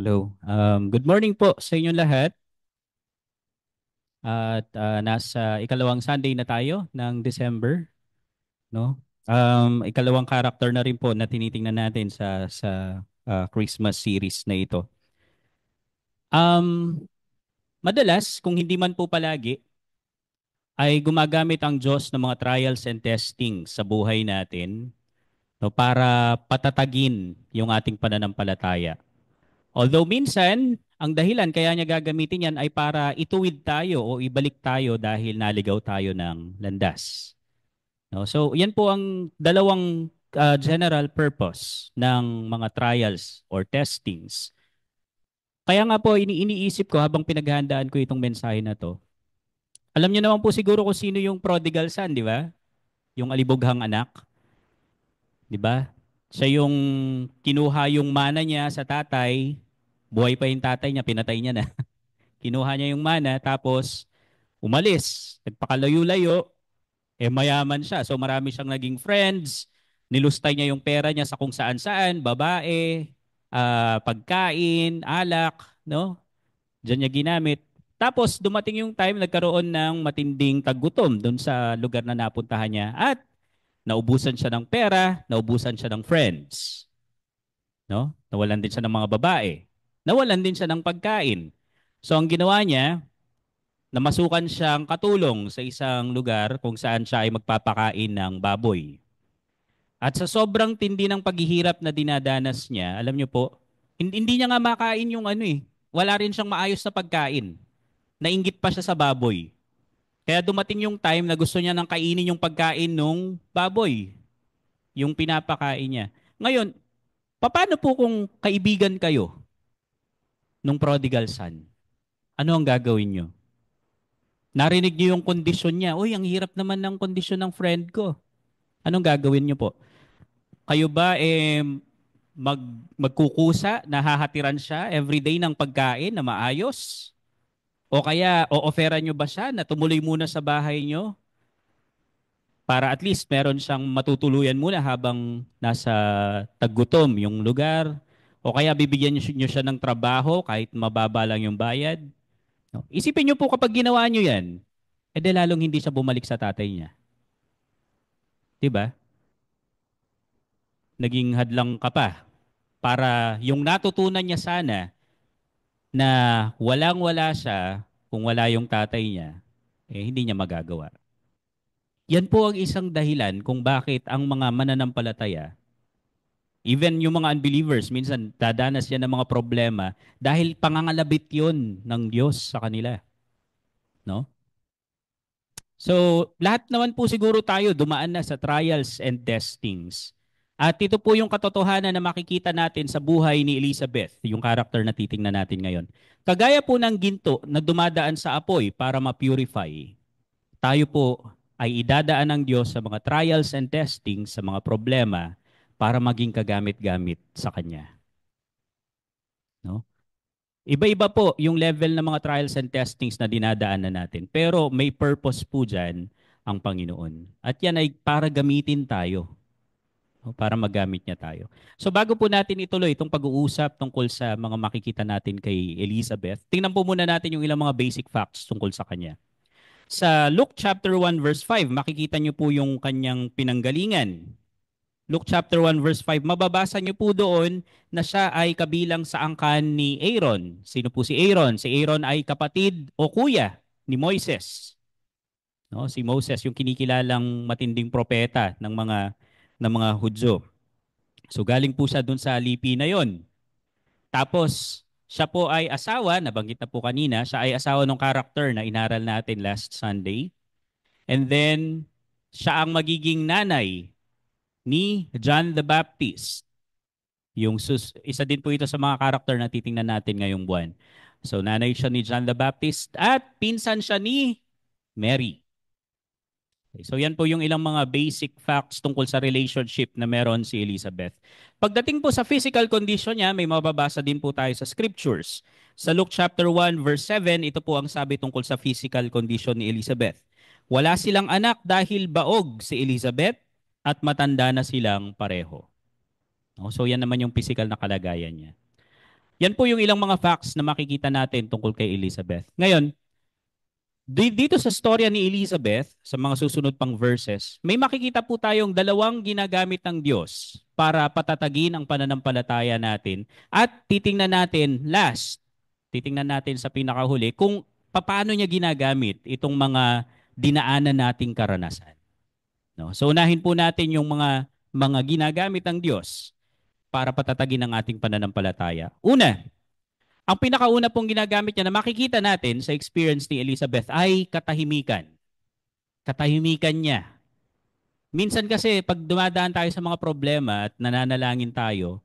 Hello. Good morning po sa inyong lahat. At nasa ikalawang Sunday na tayo ng December, no? Ikalawang character na rin po na tinitingnan natin sa Christmas series na ito. Um, Madalas, kung hindi man po palagi, ay gumagamit ang Diyos ng mga trials and testing sa buhay natin, no, para patatagin yung ating pananampalataya. Although minsan, ang dahilan kaya niya gagamitin yan ay para ituwid tayo o ibalik tayo dahil naligaw tayo ng landas. No? So, yan po ang dalawang general purpose ng mga trials or testings. Kaya nga po, iniisip ko habang pinaghahandaan ko itong mensahe na to. Alam niyo naman po siguro kung sino yung prodigal son, di ba? Yung alibughang anak, di ba? Siya yung kinuha yung mana niya sa tatay, buhay pa yung tatay niya, pinatay niya na. Kinuha niya yung mana, tapos umalis. Nagpakalayo-layo, mayaman siya. So marami siyang naging friends. Nilustay niya yung pera niya sa kung saan-saan, babae, pagkain, alak, no? Diyan niya ginamit. Tapos dumating yung time, nagkaroon ng matinding taggutom doon sa lugar na napuntahan niya. At naubusan siya ng pera, naubusan siya ng friends. No? Nawalan din siya ng mga babae. Nawalan din siya ng pagkain. So ang ginawa niya, namasukan siyang katulong sa isang lugar kung saan siya ay magpapakain ng baboy. At sa sobrang tindi ng paghihirap na dinadanas niya, alam niyo po, hindi niya nga makain yung ano eh. Wala rin siyang maayos na pagkain. Nainggit pa siya sa baboy. Kaya dumating yung time na gusto niya nang kainin yung pagkain nung baboy, yung pinapakain niya. Ngayon, paano po kung kaibigan kayo nung prodigal son? Ano ang gagawin niyo? Narinig niyo yung kondisyon niya. Uy, ang hirap naman ng kondisyon ng friend ko. Anong gagawin niyo po? Kayo ba magkukusa, nahahatiran siya everyday ng pagkain na maayos? O kaya o-offeran niyo ba siya na tumuloy muna sa bahay niyo para at least meron siyang matutuluyan muna habang nasa taggutom yung lugar? O kaya bibigyan niyo siya ng trabaho kahit mababa lang yung bayad? No? Isipin niyo po kapag ginawa niyo yan, lalong hindi siya bumalik sa tatay niya. 'Di ba? Naging hadlang ka pa para yung natutunan niya sana na walang-wala siya kung wala yung tatay niya, hindi niya magagawa. Yan po ang isang dahilan kung bakit ang mga mananampalataya, even yung mga unbelievers, minsan dadanas yan ng mga problema dahil pangangalabit yun ng Diyos sa kanila. No? So, lahat naman po siguro tayo dumaan na sa trials and testings. At ito po yung katotohanan na makikita natin sa buhay ni Elizabeth, yung character na titingnan natin ngayon. Kagaya po ng ginto na dumadaan sa apoy para ma-purify, tayo po ay idadaan ng Diyos sa mga trials and testings, sa mga problema, para maging kagamit-gamit sa Kanya. No? Iba-iba po yung level ng mga trials and testings na dinadaanan natin. Pero may purpose po dyan ang Panginoon. At yan ay para gamitin tayo. Para magamit niya tayo. So bago po natin ituloy itong pag-uusap tungkol sa mga makikita natin kay Elizabeth, tingnan po muna natin yung ilang mga basic facts tungkol sa kanya. Sa Luke chapter 1 verse 5, makikita niyo po yung kanyang pinanggalingan. Luke chapter 1 verse 5, mababasa niyo po doon na siya ay kabilang sa angkan ni Aaron. Sino po si Aaron? Si Aaron ay kapatid o kuya ni Moises. No, si Moses yung kinikilalang matinding propeta ng mga Hudyo. So galing po siya doon sa lipi na 'yon. Tapos siya po ay asawa, nabanggit na po kanina, siya ay asawa ng character na inaral natin last Sunday. And then siya ang magiging nanay ni John the Baptist. Isa din po ito sa mga karakter na titingnan natin ngayong buwan. So nanay siya ni John the Baptist at pinsan siya ni Mary. Okay, so yan po yung ilang mga basic facts tungkol sa relationship na meron si Elizabeth. Pagdating po sa physical condition niya, may mababasa din po tayo sa scriptures. Sa Luke chapter 1 verse 7, ito po ang sabi tungkol sa physical condition ni Elizabeth. Wala silang anak dahil baog si Elizabeth at matanda na silang pareho. So yan naman yung physical na kalagayan niya. Yan po yung ilang mga facts na makikita natin tungkol kay Elizabeth. Ngayon, dito sa storya ni Elizabeth, sa mga susunod pang verses, may makikita po tayong dalawang ginagamit ng Diyos para patatagin ang pananampalataya natin. At titingnan natin sa pinakahuli kung paano niya ginagamit itong mga dinaanan nating karanasan. No? So unahin po natin yung mga ginagamit ng Diyos para patatagin ang ating pananampalataya. Una, ang pinakauna pong ginagamit niya na makikita natin sa experience ni Elizabeth ay katahimikan. Katahimikan niya. Minsan kasi pag dumadaan tayo sa mga problema at nananalangin tayo,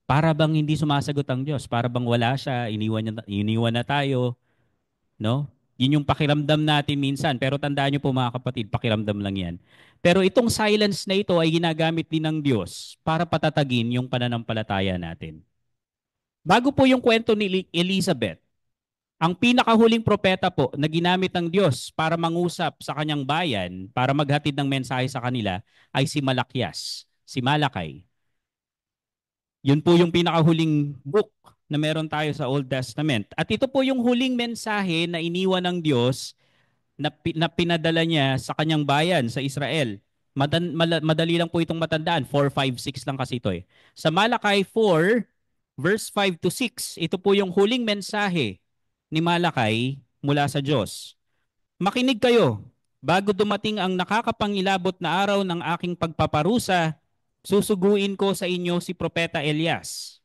para bang hindi sumasagot ang Diyos, para bang wala siya, iniwan na tayo, no? Yun yung pakiramdam natin minsan. Pero tandaan niyo po mga kapatid, pakiramdam lang yan. Pero itong silence na ito ay ginagamit din ng Diyos para patatagin yung pananampalataya natin. Bago po yung kwento ni Elizabeth, ang pinakahuling propeta po na ginamit ng Diyos para mangusap sa kanyang bayan, para maghatid ng mensahe sa kanila, ay si Malakias, si Malakay. Yun po yung pinakahuling book na meron tayo sa Old Testament. At ito po yung huling mensahe na iniwan ng Diyos na pinadala niya sa kanyang bayan, sa Israel. Madali lang po itong matandaan. 4, 5, 6 lang kasi ito eh. Sa Malakay 4, verse 5 to 6, ito po yung huling mensahe ni Malakay mula sa Diyos. Makinig kayo, bago dumating ang nakakapangilabot na araw ng aking pagpaparusa, susuguin ko sa inyo si Propeta Elias.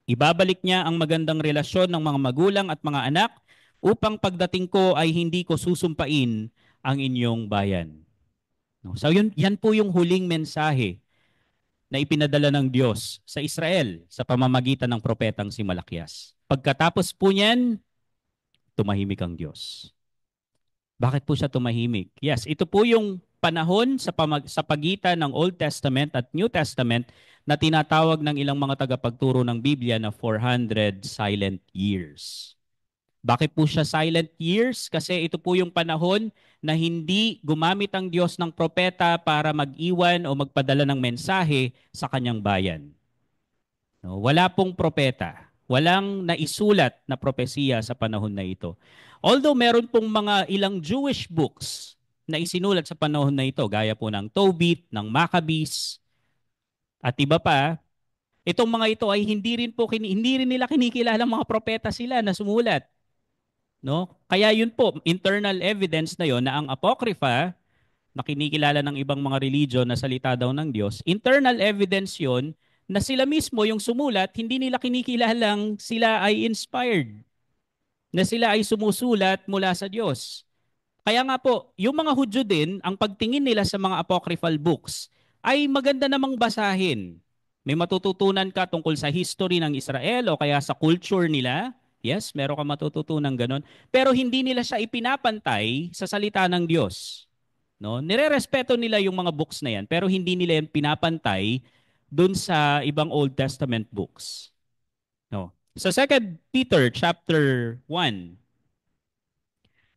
Ibabalik niya ang magandang relasyon ng mga magulang at mga anak upang pagdating ko ay hindi ko susumpain ang inyong bayan. So yan po yung huling mensahe na ipinadala ng Diyos sa Israel sa pamamagitan ng propetang si Malakias. Pagkatapos po niyan, tumahimik ang Diyos. Bakit po siya tumahimik? Yes, ito po yung panahon sa pagitan ng Old Testament at New Testament na tinatawag ng ilang mga tagapagturo ng Biblia na 400 silent years. Bakit po siya silent years? Kasi ito po yung panahon na hindi gumamit ang Diyos ng propeta para mag-iwan o magpadala ng mensahe sa kanyang bayan. No, wala pong propeta. Walang naisulat na propesiya sa panahon na ito. Although meron pong mga ilang Jewish books na isinulat sa panahon na ito, gaya po ng Tobit, ng Maccabees, at iba pa, itong mga ito ay hindi rin nila kinikilalang mga propeta sila na sumulat. No? Kaya yun po, internal evidence na yon na ang Apocrypha, na kinikilala ng ibang mga religion na salita daw ng Diyos, internal evidence yon na sila mismo yung sumulat, hindi nila kinikilalang sila ay inspired, na sila ay sumusulat mula sa Diyos. Kaya nga po, yung mga Hudyo din, ang pagtingin nila sa mga apocryphal books ay maganda namang basahin. May matututunan ka tungkol sa history ng Israel o kaya sa culture nila. Yes, meron ka matututunan ganun. Pero hindi nila siya ipinapantay sa salita ng Diyos. No? Nirerespeto nila yung mga books na yan, pero hindi nila yan pinapantay dun sa ibang Old Testament books. No? Sa 2 Peter chapter 1,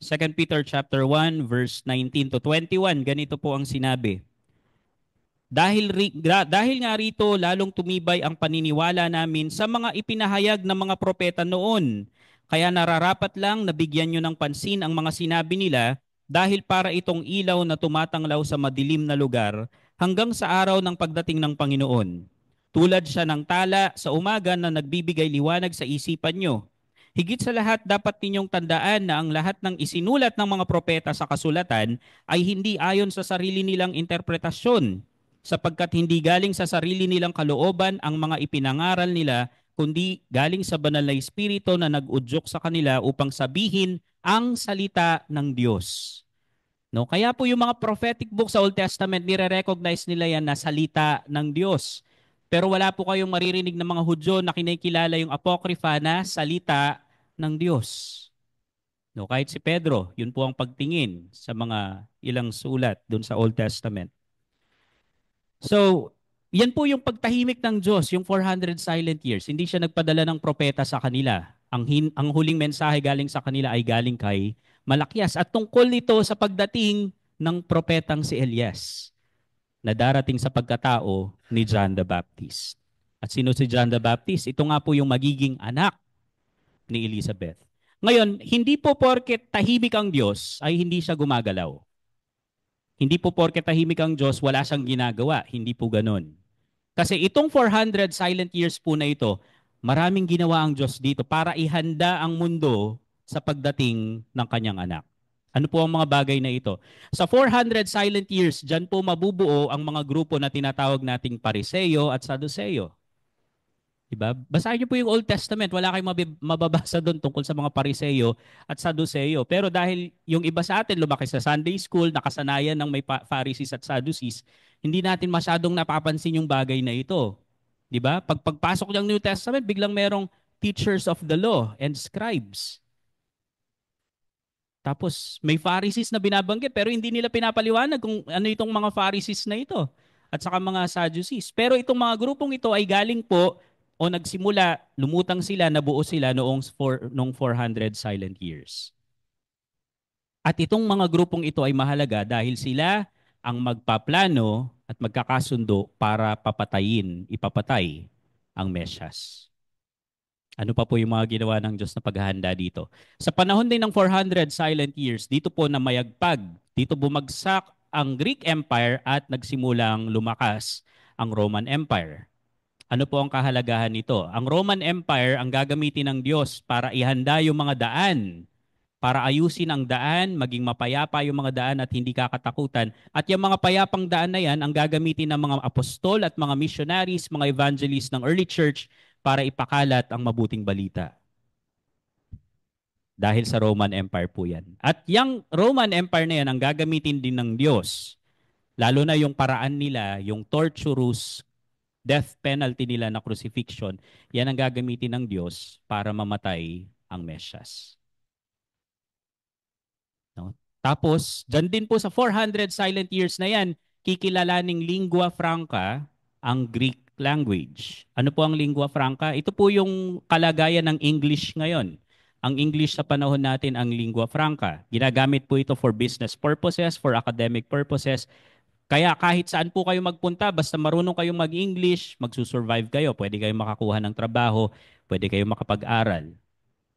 2 Peter chapter 1 verse 19 to 21, ganito po ang sinabi. Dahil nga rito, lalong tumibay ang paniniwala namin sa mga ipinahayag ng mga propeta noon. Kaya nararapat lang na bigyan nyo ng pansin ang mga sinabi nila dahil para itong ilaw na tumatanglaw sa madilim na lugar hanggang sa araw ng pagdating ng Panginoon. Tulad siya ng tala sa umaga na nagbibigay liwanag sa isipan nyo. Higit sa lahat, dapat ninyong tandaan na ang lahat ng isinulat ng mga propeta sa kasulatan ay hindi ayon sa sarili nilang interpretasyon, sapagkat hindi galing sa sarili nilang kalooban ang mga ipinangaral nila, kundi galing sa banal na espiritu na nag-udyok sa kanila upang sabihin ang salita ng Diyos. No? Kaya po yung mga prophetic books sa Old Testament, nire-recognize nila yan na salita ng Diyos. Pero wala po kayong maririnig ng mga Hudyo na kinikilala yung Apocrypha na salita ng Diyos. No, kahit si Pedro, yun po ang pagtingin sa mga ilang sulat dun sa Old Testament. So, yan po yung pagtahimik ng Diyos, yung 400 silent years. Hindi siya nagpadala ng propeta sa kanila. Ang huling mensahe galing sa kanila ay galing kay Malakias. At tungkol nito sa pagdating ng propetang si Elias na darating sa pagkatao ni John the Baptist. At sino si John the Baptist? Ito nga po yung magiging anak ni Elizabeth. Ngayon, hindi po porket tahimik ang Diyos ay hindi siya gumagalaw. Hindi po porket tahimik ang Diyos, wala siyang ginagawa. Hindi po ganun. Kasi itong 400 silent years po na ito, maraming ginawa ang Diyos dito para ihanda ang mundo sa pagdating ng kanyang anak. Ano po ang mga bagay na ito? Sa 400 silent years, dyan po mabubuo ang mga grupo na tinatawag nating Pariseo at Saduceo. Diba? Basahin niyo po yung Old Testament. Wala kayong mababasa doon tungkol sa mga Pariseo at Saduceo. Pero dahil yung iba sa atin lumaki sa Sunday school, nakasanayan ng may Pharisees at Sadducees, hindi natin masyadong napapansin yung bagay na ito. Diba? Pagpasok ng New Testament, biglang merong teachers of the law and scribes. Tapos may Pharisees na binabanggit pero hindi nila pinapaliwanag kung ano itong mga Pharisees na ito at saka mga Sadducees. Pero itong mga grupong ito ay galing po o nagsimula, lumutang sila, nabuo sila noong 400 silent years. At itong mga grupong ito ay mahalaga dahil sila ang magpaplano at magkakasundo para ipapatay ang Mesyas. Ano pa po yung mga ginawa ng Diyos na paghahanda dito? Sa panahon din ng 400 silent years, dito po na mayagpag, dito bumagsak ang Greek Empire at nagsimulang lumakas ang Roman Empire. Ano po ang kahalagahan nito? Ang Roman Empire ang gagamitin ng Diyos para ihanda yung mga daan, para ayusin ang daan, maging mapayapa yung mga daan at hindi kakatakutan. At yung mga payapang daan na yan ang gagamitin ng mga apostol at mga missionaries, mga evangelists ng early church para ipakalat ang mabuting balita. Dahil sa Roman Empire po yan. At yung Roman Empire na yan ang gagamitin din ng Diyos. Lalo na yung paraan nila, yung torturous death penalty nila na crucifixion, yan ang gagamitin ng Diyos para mamatay ang Mesyas. No? Tapos, dyan din po sa 400 silent years na yan, kikilalaning lingua franca ang Greek language. Ano po ang lingua franca? Ito po yung kalagayan ng English ngayon. Ang English sa panahon natin ang lingua franca. Ginagamit po ito for business purposes, for academic purposes. Kaya kahit saan po kayo magpunta, basta marunong kayong mag-English, magsusurvive kayo. Pwede kayong makakuha ng trabaho, pwede kayong makapag-aral.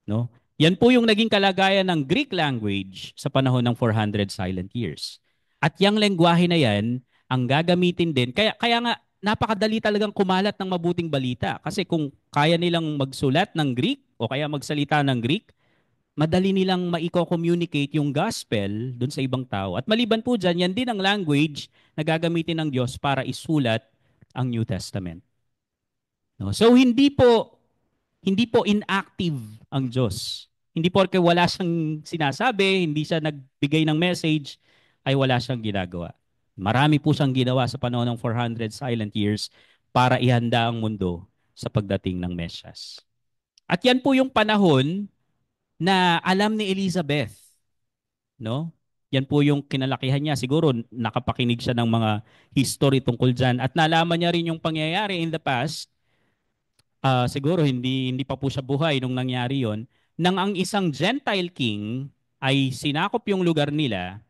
No? Yan po yung naging kalagayan ng Greek language sa panahon ng 400 silent years. At yung lengguwahe na yan, ang gagamitin din, kaya nga napakadali talagang kumalat ng mabuting balita. Kasi kung kaya nilang magsulat ng Greek o kaya magsalita ng Greek, madali nilang maiko-communicate yung gospel dun sa ibang tao. At maliban po dyan, yan din ang language na gagamitin ng Diyos para isulat ang New Testament. No? So hindi po inactive ang Diyos. Hindi porke wala siyang sinasabi, hindi siya nagbigay ng message, ay wala siyang ginagawa. Marami po siyang ginawa sa panahon ng 400 silent years para ihanda ang mundo sa pagdating ng Mesyas. At yan po yung panahon na alam ni Elizabeth, no? Yan po yung kinalakihan niya. Siguro nakapakinig siya ng mga history tungkol dyan at nalaman niya rin yung pangyayari in the past. Siguro hindi pa po siya buhay nung nangyari yon, nang ang isang Gentile king ay sinakop yung lugar nila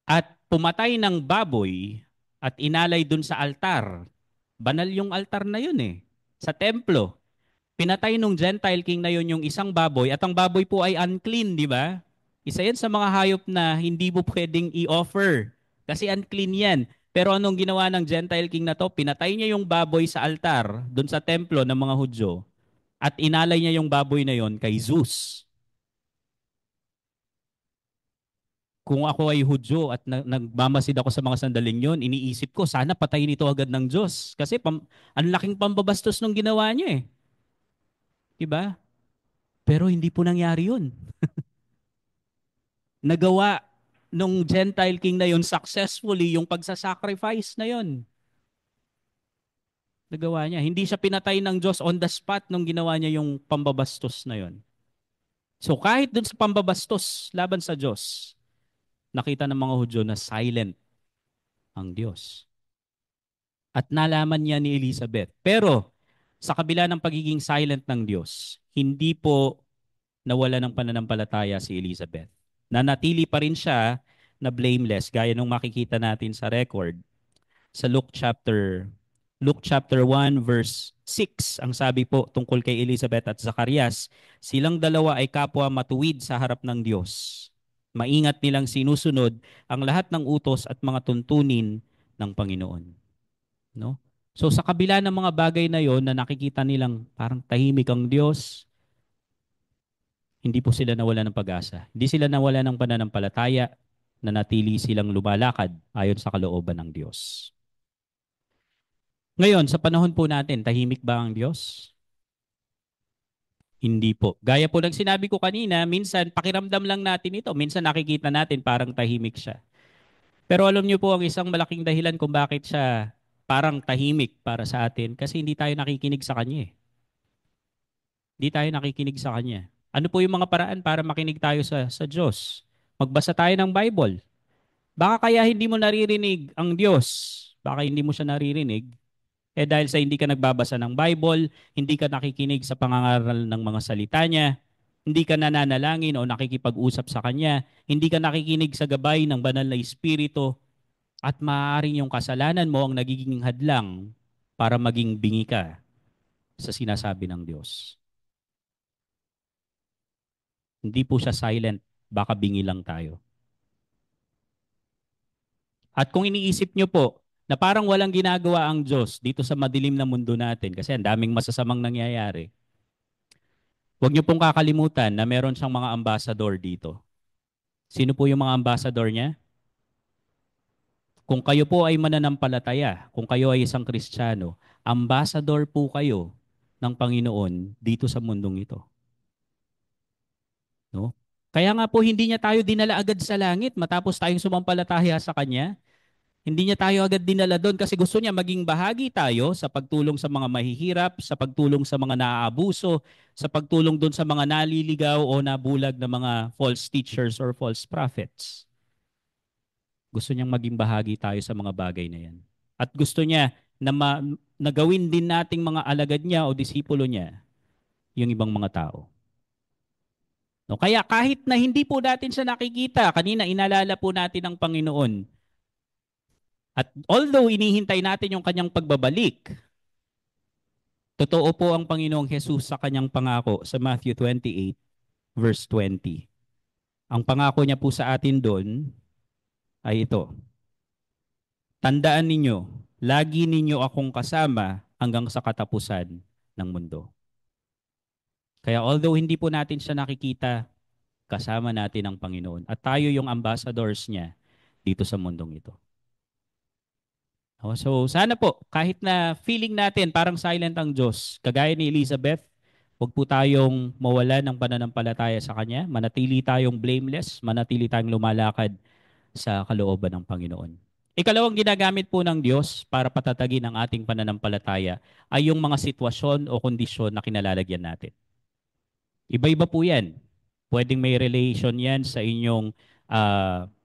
at pumatay ng baboy at inalay dun sa altar. Banal yung altar na yun eh, sa templo. Pinatay nung Gentile king na yun yung isang baboy at ang baboy po ay unclean, di ba? Isa yan sa mga hayop na hindi mo pwedeng i-offer kasi unclean yan. Pero anong ginawa ng Gentile king na to? Pinatay niya yung baboy sa altar doon sa templo ng mga Hudyo at inalay niya yung baboy na yon kay Zeus. Kung ako ay Hudyo at nagmamasid ako sa mga sandaling yon, iniisip ko, sana patayin ito agad ng Diyos. Kasi ang laking pambabastos nung ginawa niya eh. Diba? Pero hindi po nangyari yun. Nagawa nung Gentile king na yon successfully yung pagsasacrifice na yon. Nagawa niya. Hindi siya pinatay ng Diyos on the spot nung ginawa niya yung pambabastos na yon. So kahit dun sa pambabastos laban sa Diyos, nakita ng mga Hudyo na silent ang Diyos. At nalaman niya ni Elizabeth. Pero sa kabila ng pagiging silent ng Diyos, hindi po nawala ng pananampalataya si Elizabeth. Nanatili pa rin siya na blameless, gaya nung makikita natin sa record sa Luke chapter Luke chapter 1 verse 6, ang sabi po tungkol kay Elizabeth at Zacarias, silang dalawa ay kapwa matuwid sa harap ng Diyos. Maingat nilang sinusunod ang lahat ng utos at mga tuntunin ng Panginoon. No? So sa kabila ng mga bagay na yon na nakikita nilang parang tahimik ang Diyos, hindi po sila nawala ng pag-asa. Hindi sila nawala ng pananampalataya, na natili silang lumalakad ayon sa kalooban ng Diyos. Ngayon, sa panahon po natin, tahimik ba ang Diyos? Hindi po. Gaya po ng sinabi ko kanina, minsan pakiramdam lang natin ito. Minsan nakikita natin parang tahimik siya. Pero alam niyo po ang isang malaking dahilan kung bakit siya parang tahimik para sa atin kasi hindi tayo nakikinig sa Kanya eh. Hindi tayo nakikinig sa Kanya. Ano po yung mga paraan para makinig tayo sa Diyos? Magbasa tayo ng Bible. Baka kaya hindi mo naririnig ang Diyos. Baka hindi mo siya naririnig. Dahil sa hindi ka nagbabasa ng Bible, hindi ka nakikinig sa pangangaral ng mga salita niya, hindi ka nananalangin o nakikipag-usap sa Kanya, hindi ka nakikinig sa gabay ng banal na Espiritu, at maaaring yung kasalanan mo ang nagiging hadlang para maging bingi ka sa sinasabi ng Diyos. Hindi po siya silent, baka bingi lang tayo. At kung iniisip nyo po na parang walang ginagawa ang Diyos dito sa madilim na mundo natin kasi ang daming masasamang nangyayari, huwag nyo pong kakalimutan na meron siyang mga ambassador dito. Sino po yung mga ambassador niya? Kung kayo po ay mananampalataya, kung kayo ay isang Kristiyano, ambassador po kayo ng Panginoon dito sa mundong ito. No? Kaya nga po hindi niya tayo dinala agad sa langit matapos tayong sumampalataya sa Kanya. Hindi niya tayo agad dinala doon kasi gusto niya maging bahagi tayo sa pagtulong sa mga mahihirap, sa pagtulong sa mga naaabuso, sa pagtulong doon sa mga naliligaw o nabulag na mga false teachers or false prophets. Gusto niyang maging bahagi tayo sa mga bagay na yan. At gusto niya na gawin din nating mga alagad niya o disipulo niya yung ibang mga tao. No, kaya kahit na hindi po natin siya nakikita, kanina inalala po natin ang Panginoon. At although inihintay natin yung kanyang pagbabalik, totoo po ang Panginoong Jesus sa kanyang pangako sa Matthew 28 verse 20. Ang pangako niya po sa atin doon ay ito. Tandaan ninyo, lagi ninyo akong kasama hanggang sa katapusan ng mundo. Kaya although hindi po natin siya nakikita, kasama natin ang Panginoon. At tayo yung ambassadors niya dito sa mundong ito. So sana po, kahit na feeling natin parang silent ang Diyos, kagaya ni Elizabeth, huwag po tayong mawala ng pananampalataya sa Kanya, manatili tayong blameless, manatili tayong lumalakad sa kalooban ng Panginoon. Ikalawang ginagamit po ng Diyos para patatagin ang ating pananampalataya ay yung mga sitwasyon o kondisyon na kinalalagyan natin. Iba-iba po yan. Pwedeng may relation yan sa inyong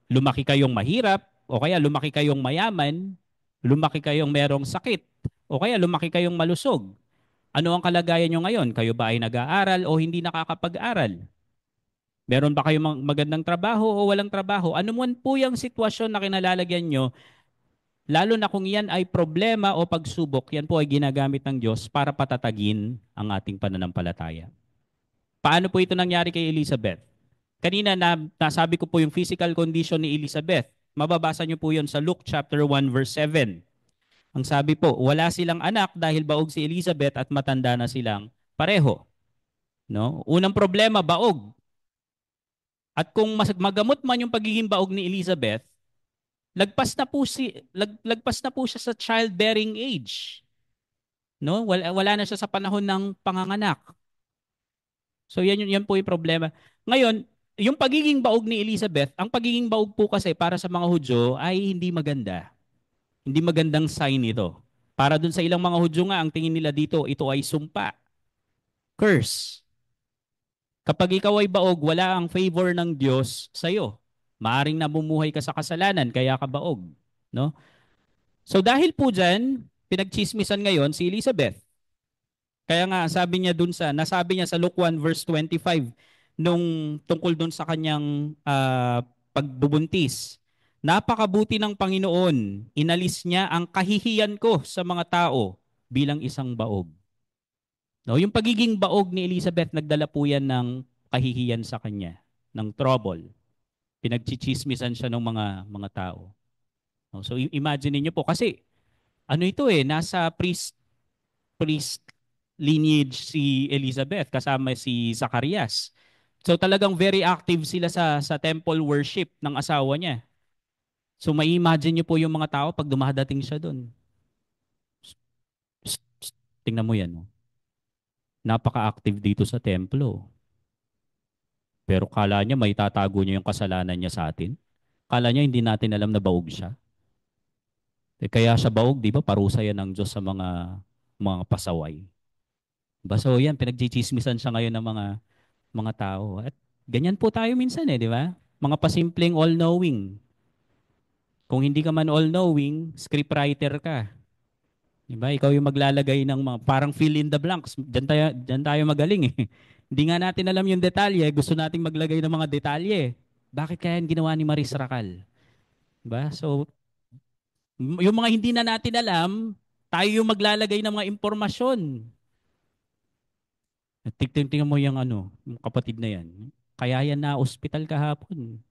lumaki kayong mahirap o kaya lumaki kayong mayaman, lumaki kayong merong sakit o kaya lumaki kayong malusog. Ano ang kalagayan nyo ngayon? Kayo ba ay nag-aaral o hindi nakakapag-aral? Meron ba kayong magandang trabaho o walang trabaho? Ano man po yung sitwasyon na kinalalagyan nyo, lalo na kung yan ay problema o pagsubok, yan po ay ginagamit ng Diyos para patatagin ang ating pananampalataya. Paano po ito nangyari kay Elizabeth? Kanina nasabi ko po yung physical condition ni Elizabeth. Mababasa niyo po yun sa Luke chapter 1 verse 7. Ang sabi po, wala silang anak dahil baog si Elizabeth at matanda na silang pareho. No? Unang problema, baog. At kung magamot man yung pagiging baog ni Elizabeth, lagpas na po siya sa childbearing age. No? Wala na siya sa panahon ng panganganak. So yan po yung problema. Ngayon, yung pagiging baog ni Elizabeth, ang pagiging baog po kasi para sa mga Hudyo ay hindi maganda. Hindi magandang sign ito. Para dun sa ilang mga Hudyo nga, ang tingin nila dito, ito ay sumpa. Curse. Kapag ikaw ay baog, wala ang favor ng Diyos sa iyo. Maaring namumuhay ka sa kasalanan, kaya ka baog. No? So dahil po dyan, pinagchismisan ngayon si Elizabeth. Kaya nga sabi niya dun nasabi niya sa Luke 1 verse 25 nung tungkol dun sa kanyang pagbubuntis. Napakabuti ng Panginoon. Inalis niya ang kahihiyan ko sa mga tao bilang isang baog. No, yung pagiging baog ni Elizabeth, nagdala po yan ng kahihiyan sa kanya, ng trouble. Pinagchichismisan siya ng mga tao. No, so imagine niyo po kasi ano ito nasa priest lineage si Elizabeth kasama si Zacarias. So talagang very active sila sa temple worship ng asawa niya. So may imagine niyo po yung mga tao pag dumadating siya doon. Tingnan mo yan. No? Napaka-active dito sa templo. Pero kala niya may tatago niya yung kasalanan niya sa atin. Kala niya hindi natin alam na baog siya. Kaya siya baog, di ba? Parusa yan ng Diyos sa mga pasaway. Diba? So yan, pinagchichismisan siya ngayon ng mga tao. At ganyan po tayo minsan di ba? Mga pasimpleng all-knowing. Kung hindi ka man all-knowing, scriptwriter ka. Di ba? Ikaw yung maglalagay ng mga, parang fill in the blanks. Diyan tayo magaling eh. Hindi nga natin alam yung detalye, gusto nating maglagay ng mga detalye. Bakit kaya yung ginawa ni Maris Racal? Diba? So, yung mga hindi na natin alam, tayo yung maglalagay ng mga impormasyon. Tingnan mo yung kapatid na yan. Kaya yan na ospital kahapon.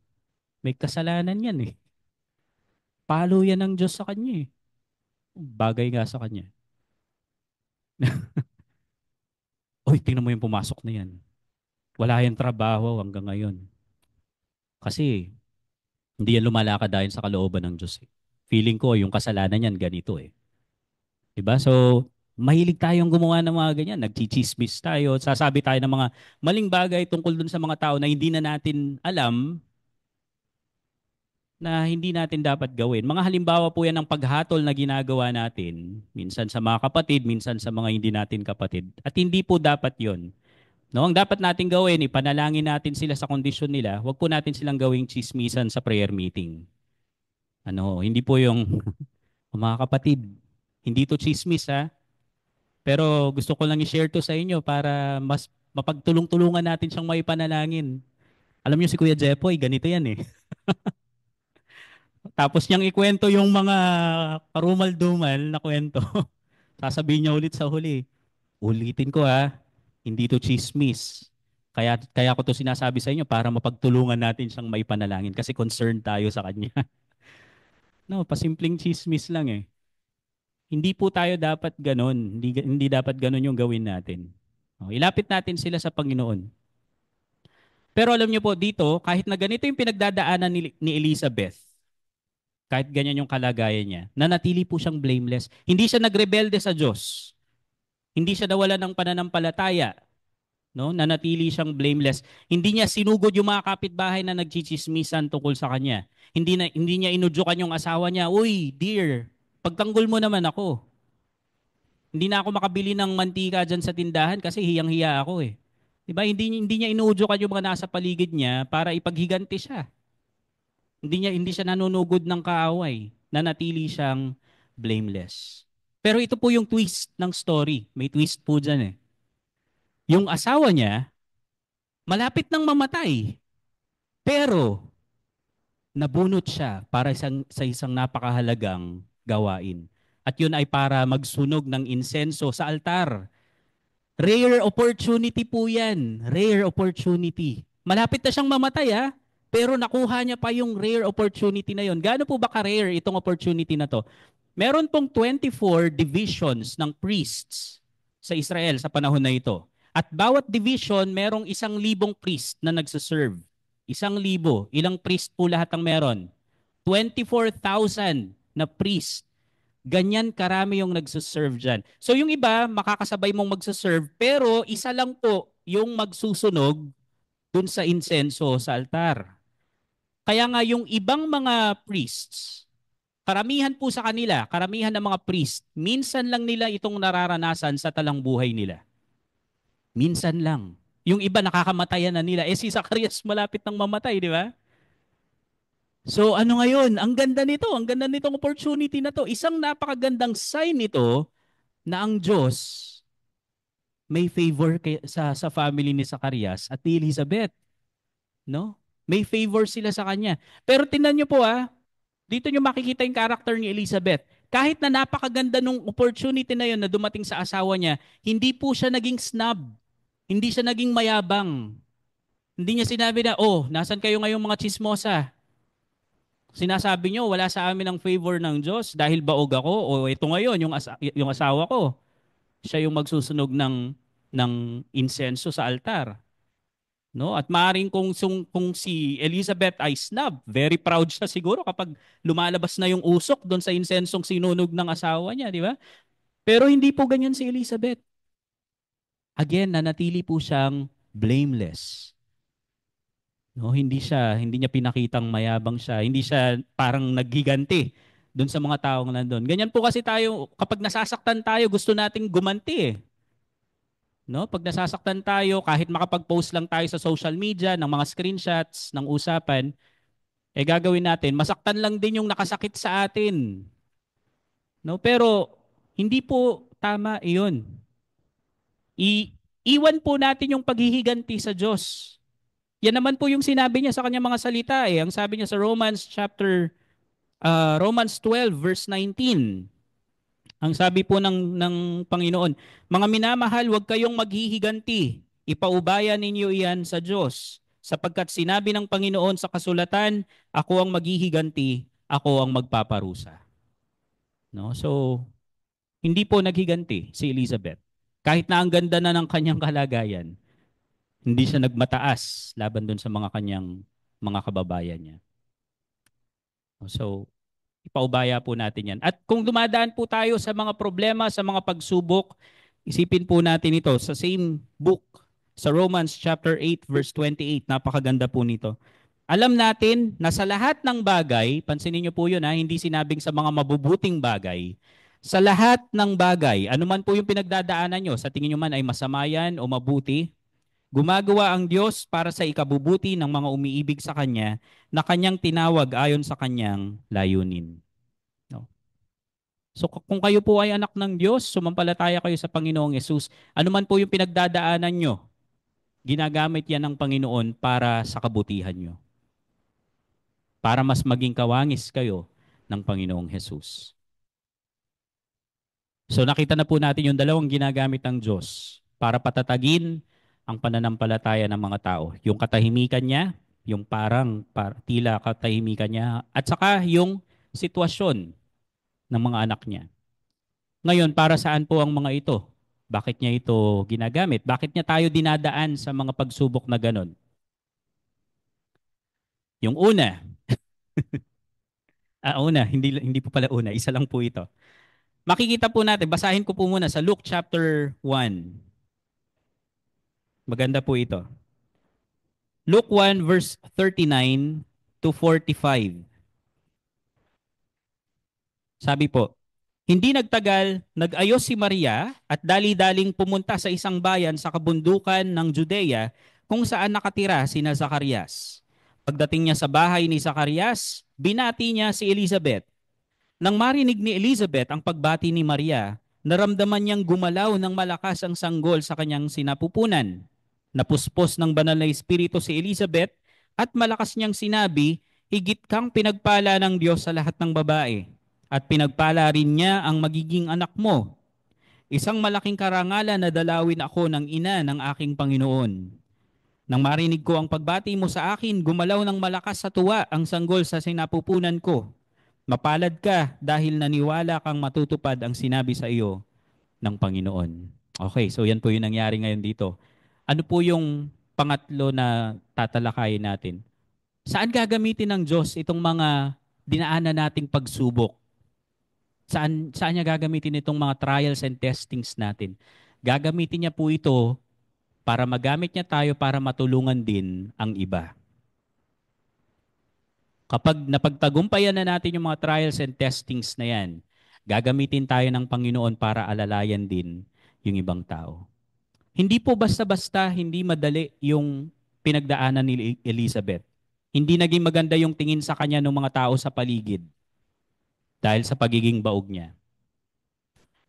May kasalanan yan eh. Palo yan ng Diyos sa kanya eh. Bagay nga sa kanya. Oy, tingnan mo yung pumasok na yan. Wala yung trabaho hanggang ngayon. Kasi hindi yan lumalakad dahil sa kalooban ng Diyos eh. Feeling ko yung kasalanan niyan ganito eh. 'Di ba? So, mahilig tayong gumawa ng mga ganyan. Nagchichismis tayo, sasabi tayo ng mga maling bagay tungkol dun sa mga tao na hindi na natin alam na hindi natin dapat gawin. Mga halimbawa po yan ng paghatol na ginagawa natin, minsan sa mga kapatid, minsan sa mga hindi natin kapatid. At hindi po dapat yon. No, ang dapat natin gawin, ipanalangin natin sila sa kondisyon nila. Huwag po natin silang gawing chismisan sa prayer meeting. Hindi po yung mga kapatid, hindi to chismis ha. Pero gusto ko lang i-share to sa inyo para mas mapagtulong-tulungan natin siyang maipanalangin. Alam niyo si Kuya Jepoy, ganito yan eh. Tapos niyang ikwento yung mga karumal-dumal na kwento. Sasabihin niya ulit sa huli. Ulitin ko ha, hindi to chismis. Kaya ko to sinasabi sa inyo para mapagtulungan natin siyang maipanalangin kasi concerned tayo sa kanya. No, pasimpleng chismis lang eh. Hindi po tayo dapat ganun. Hindi dapat ganun yung gawin natin. Ilapit natin sila sa Panginoon. Pero alam niyo po dito, kahit na ganito yung pinagdadaanan ni Elizabeth, kahit ganyan yung kalagayan niya, nanatili po siyang blameless. Hindi siya nagrebelde sa Diyos. Hindi siya nawala ng pananampalataya. No? Nanatili siyang blameless. Hindi niya sinugod yung mga kapitbahay na nagchichismisan tungkol sa kanya. Hindi niya inudyukan yung asawa niya, "Uy, dear, pagtanggol mo naman ako. Hindi na ako makabili ng mantika dyan sa tindahan kasi hiyang-hiya ako eh." Diba? Hindi niya inuudyukan yung mga nasa paligid niya para ipaghiganti siya. Hindi siya nanunugod ng kaaway. Nanatili siyang blameless. Pero ito po yung twist ng story. May twist po dyan eh. Yung asawa niya, malapit nang mamatay. Pero, nabunot siya para sa isang napakahalagang gawain. At yun ay para magsunog ng insenso sa altar. Rare opportunity po yan. Rare opportunity. Malapit na siyang mamatay pero nakuha niya pa yung rare opportunity na yon. Gaano po ba ka-rare itong opportunity na to? Meron pong 24 divisions ng priests sa Israel sa panahon na ito. At bawat division, merong 1,000 priest na nagsaserve. 1,000. Ilang priest po lahat ang meron? 24,000 na priest. Ganyan karami yung nagsaserve dyan. So yung iba, makakasabay mong magsaserve, pero isa lang po yung magsusunog dun sa insenso sa altar. Kaya nga yung ibang mga priests, karamihan po sa kanila, karamihan ng mga priest, minsan lang nila itong nararanasan sa talang buhay nila. Minsan lang. Yung iba nakakamatayan na nila. Si Zacarias malapit nang mamatay, di ba? So ano ngayon? Ang ganda nito. Ang ganda nitong opportunity na to. Isang napakagandang sign nito na ang Diyos may favor sa family ni Zacarias at ni Elizabeth. No? May favor sila sa kanya. Pero tingnan niyo po Dito nyo makikita yung character ni Elizabeth. Kahit na napakaganda nung opportunity na yun na dumating sa asawa niya, hindi po siya naging snob. Hindi siya naging mayabang. Hindi niya sinabi na, oh, nasan kayo ngayong mga chismosa? Sinasabi nyo, wala sa amin ang favor ng Diyos dahil baog ako. O ito ngayon, yung asawa ko, siya yung magsusunog ng insenso sa altar. No? At maaaring kung si Elizabeth ay snob, very proud siya siguro kapag lumalabas na yung usok doon sa insensong sinunog ng asawa niya, di ba? Pero hindi po ganyan si Elizabeth. Again, nanatili po siyang blameless. No, hindi niya pinakitang mayabang siya. Hindi siya parang naggiganti doon sa mga taong nandoon. Ganyan po kasi tayo, kapag nasasaktan tayo, gusto nating gumanti eh. No? Pag nasasaktan tayo, kahit makapag-post lang tayo sa social media ng mga screenshots ng usapan, gagawin natin, masaktan lang din yung nakasakit sa atin. No? Pero hindi po tama iyon. Iwan po natin yung paghihiganti sa Diyos. Yan naman po yung sinabi niya sa kanyang mga salita eh. Ang sabi niya sa Romans 12 verse 19. Ang sabi po ng Panginoon, mga minamahal, huwag kayong maghihiganti. Ipaubaya ninyo iyan sa Diyos. Sapagkat sinabi ng Panginoon sa kasulatan, ako ang maghihiganti, ako ang magpaparusa. No? So, hindi po naghiganti si Elizabeth. Kahit na ang ganda na ng kanyang kalagayan, hindi siya nagmataas laban doon sa mga kanyang mga kababayan niya. So, ipaubaya po natin yan. At kung dumadaan po tayo sa mga problema, sa mga pagsubok, isipin po natin ito sa same book, sa Romans chapter 8 verse 28. Napakaganda po nito. Alam natin na sa lahat ng bagay, pansinin niyo po yun ha, hindi sinabing sa mga mabubuting bagay, sa lahat ng bagay, anuman po yung pinagdadaanan nyo, sa tingin nyo man ay masama yan o mabuti, gumagawa ang Diyos para sa ikabubuti ng mga umiibig sa Kanya na Kanyang tinawag ayon sa Kanyang layunin. No? So kung kayo po ay anak ng Diyos, sumampalataya kayo sa Panginoong Yesus, anuman po yung pinagdadaanan nyo, ginagamit yan ng Panginoon para sa kabutihan nyo. Para mas maging kawangis kayo ng Panginoong Yesus. So nakita na po natin yung dalawang ginagamit ng Diyos para patatagin ang pananampalataya ng mga tao. Yung katahimikan niya, yung tila katahimikan niya, at saka yung sitwasyon ng mga anak niya. Ngayon, para saan po ang mga ito? Bakit niya ito ginagamit? Bakit niya tayo dinadaan sa mga pagsubok na ganon? Yung una, hindi po pala una, isa lang po ito. Makikita po natin, basahin ko po muna sa Luke chapter 1. Maganda po ito. Luke 1 verse 39 to 45. Sabi po, hindi nagtagal, nag-ayos si Maria at dali-daling pumunta sa isang bayan sa kabundukan ng Judea kung saan nakatira sina Zacarias. Pagdating niya sa bahay ni Zacarias, binati niya si Elizabeth. Nang marinig ni Elizabeth ang pagbati ni Maria, naramdaman niyang gumalaw ng malakas ang sanggol sa kanyang sinapupunan. Napuspos ng banal na espiritu si Elizabeth at malakas niyang sinabi, higit kang pinagpala ng Diyos sa lahat ng babae at pinagpala rin niya ang magiging anak mo. Isang malaking karangalan na dalawin ako ng ina ng aking Panginoon. Nang marinig ko ang pagbati mo sa akin, gumalaw ng malakas sa tuwa ang sanggol sa sinapupunan ko. Mapalad ka dahil naniwala kang matutupad ang sinabi sa iyo ng Panginoon. Okay, so yan po yung nangyari ngayon dito. Ano po yung pangatlo na tatalakayin natin? Saan gagamitin ng Diyos itong mga dinaanan nating pagsubok? Saan niya gagamitin itong mga trials and testings natin? Gagamitin niya po ito para magamit niya tayo para matulungan din ang iba. Kapag napagtagumpayan na natin yung mga trials and testings na yan, gagamitin tayo ng Panginoon para alalayan din yung ibang tao. Hindi po basta-basta, hindi madali yung pinagdaanan ni Elizabeth. Hindi naging maganda yung tingin sa kanya ng mga tao sa paligid dahil sa pagiging baog niya.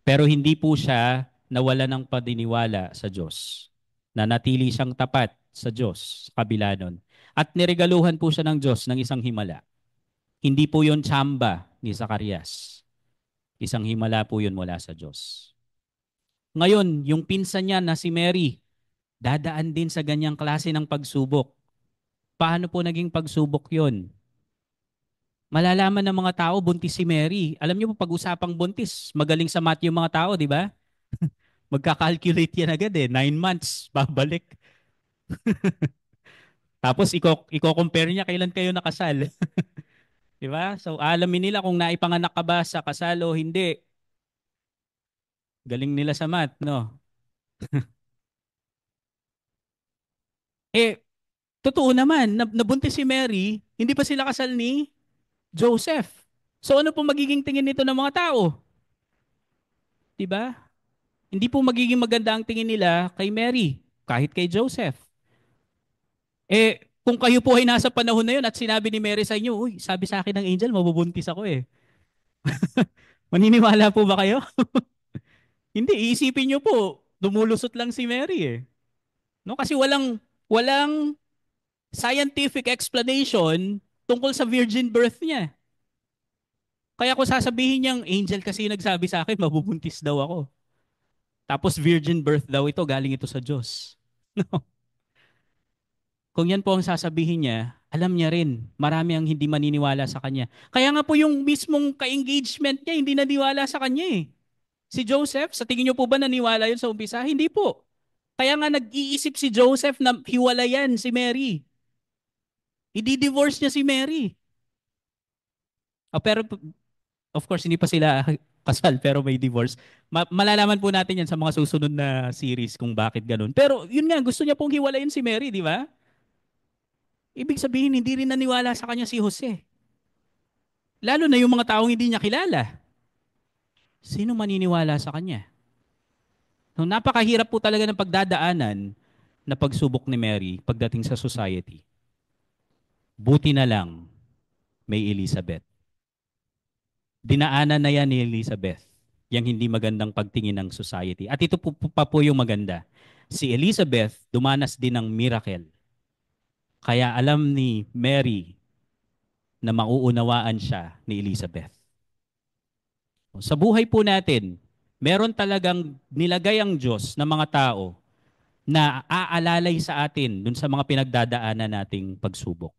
Pero hindi po siya nawala ng paniniwala sa Diyos. Nanatili siyang tapat sa Diyos sa kabila nun. At niregaluhan po siya ng Diyos ng isang himala. Hindi po yun tsamba ni Zacarias. Isang himala po yun mula sa Diyos. Ngayon, yung pinsan niya na si Mary, dadaan din sa ganyang klase ng pagsubok. Paano po naging pagsubok yun? Malalaman ng mga tao, buntis si Mary. Alam niyo po, pag-usapang buntis, magaling sa math yung mga tao, di ba? Magka-calculate yan agad eh. 9 months, babalik. Tapos iko-compare niya kailan kayo nakasal. Di ba? So alamin nila kung naipanganak ka ba sa kasal o hindi. Galing nila sa math, no? Eh, totoo naman, nabuntis si Mary, hindi pa sila kasal ni Joseph. So ano po magiging tingin nito ng mga tao? Di ba? Hindi po magiging maganda ang tingin nila kay Mary, kahit kay Joseph. Kung kayo po ay nasa panahon na yun at sinabi ni Mary sa inyo, uy, sabi sa akin ng angel, mabubuntis ako eh. Maniniwala po ba kayo? Hindi, iisipin nyo po, lumulusot lang si Mary eh. No? Kasi walang scientific explanation tungkol sa virgin birth niya. Kaya kung sasabihin niyang angel kasi yung nagsabi sa akin, mabubuntis daw ako. Tapos virgin birth daw ito, galing ito sa Diyos. No? Kung yan po ang sasabihin niya, alam niya rin, marami ang hindi maniniwala sa kanya. Kaya nga po yung mismong ka-engagement niya, hindi naniwala sa kanya eh. Si Joseph, sa tingin niyo po ba naniwala yun sa umpisa? Hindi po. Kaya nga nag-iisip si Joseph na hiwalayan si Mary. I-divorce niya si Mary. Pero of course, hindi pa sila kasal pero may divorce. Malalaman po natin yan sa mga susunod na series kung bakit ganun. Pero yun nga, gusto niya pong hiwalayin si Mary, di ba? Ibig sabihin, hindi rin naniwala sa kanya si Jose. Lalo na yung mga taong hindi niya kilala. Sino maniniwala sa kanya? So, napakahirap po talaga ng pagdadaanan na pagsubok ni Mary pagdating sa society. Buti na lang may Elizabeth. Dinaanan na yan ni Elizabeth, yung hindi magandang pagtingin ng society. At ito pa po yung maganda. Si Elizabeth dumanas din ng miracle. Kaya alam ni Mary na mauunawaan siya ni Elizabeth. Sa buhay po natin, meron talagang nilagay ang Diyos na mga tao na aalalay sa atin dun sa mga pinagdadaanan nating pagsubok.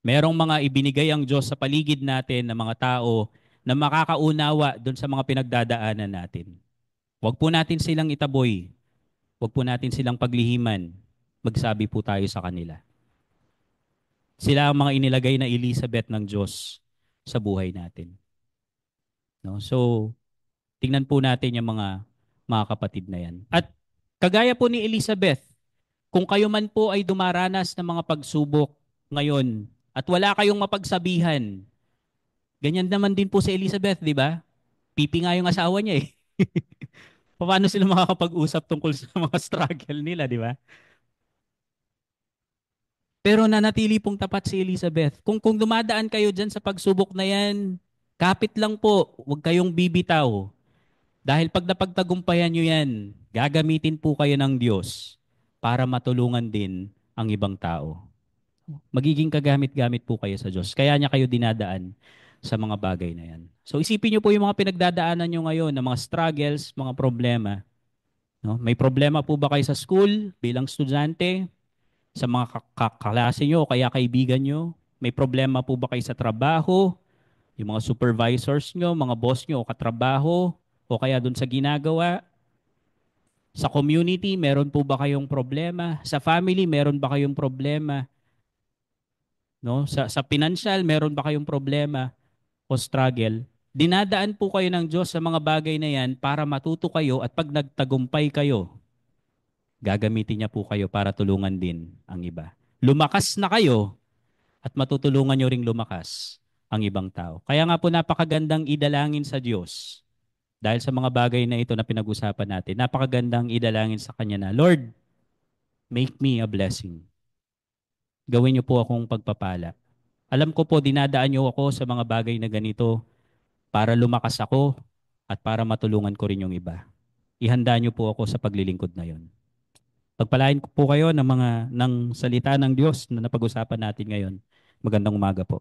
Merong mga ibinigay ang Diyos sa paligid natin ng mga tao na makakaunawa dun sa mga pinagdadaanan natin. Huwag po natin silang itaboy. Huwag po natin silang paglihiman. Magsabi po tayo sa kanila. Sila ang mga inilagay na Elizabeth ng Diyos sa buhay natin. No? So, tingnan po natin yung mga kapatid na yan. At kagaya po ni Elizabeth, kung kayo man po ay dumaranas ng mga pagsubok ngayon at wala kayong mapagsabihan, ganyan naman din po si Elizabeth, di ba? Pipi nga yung asawa niya eh. Paano sila makakapag-usap tungkol sa mga struggle nila, di ba? Pero nanatili pong tapat si Elizabeth. Kung dumadaan kayo dyan sa pagsubok na yan, kapit lang po, huwag kayong bibitaw. Dahil pag napagtagumpayan nyo yan, gagamitin po kayo ng Diyos para matulungan din ang ibang tao. Magiging kagamit-gamit po kayo sa Diyos. Kaya niya kayo dinadaan sa mga bagay na yan. So isipin niyo po yung mga pinagdadaanan niyo ngayon na mga struggles, mga problema. No? May problema po ba kayo sa school bilang estudyante? Sa mga kaklase niyo o kaya kaibigan niyo? May problema po ba kayo sa trabaho? Yung mga supervisors niyo, mga boss niyo o katrabaho? O kaya dun sa ginagawa? Sa community, meron po ba kayong problema? Sa family, meron ba kayong problema? No? Sa financial, meron ba kayong problema o struggle? Dinadaan po kayo ng Diyos sa mga bagay na yan para matuto kayo at pag nagtagumpay kayo, gagamitin niya po kayo para tulungan din ang iba. Lumakas na kayo at matutulungan nyo ring lumakas ang ibang tao. Kaya nga po napakagandang idalangin sa Diyos dahil sa mga bagay na ito na pinag-usapan natin. Napakagandang idalangin sa Kanya na, Lord, make me a blessing. Gawin niyo po akong pagpapala. Alam ko po, dinadaan niyo ako sa mga bagay na ganito para lumakas ako at para matulungan ko rin yung iba. Ihanda niyo po ako sa paglilingkod na yon. Pagpalain ko po kayo ng salita ng Diyos na napag-usapan natin ngayon. Magandang umaga po.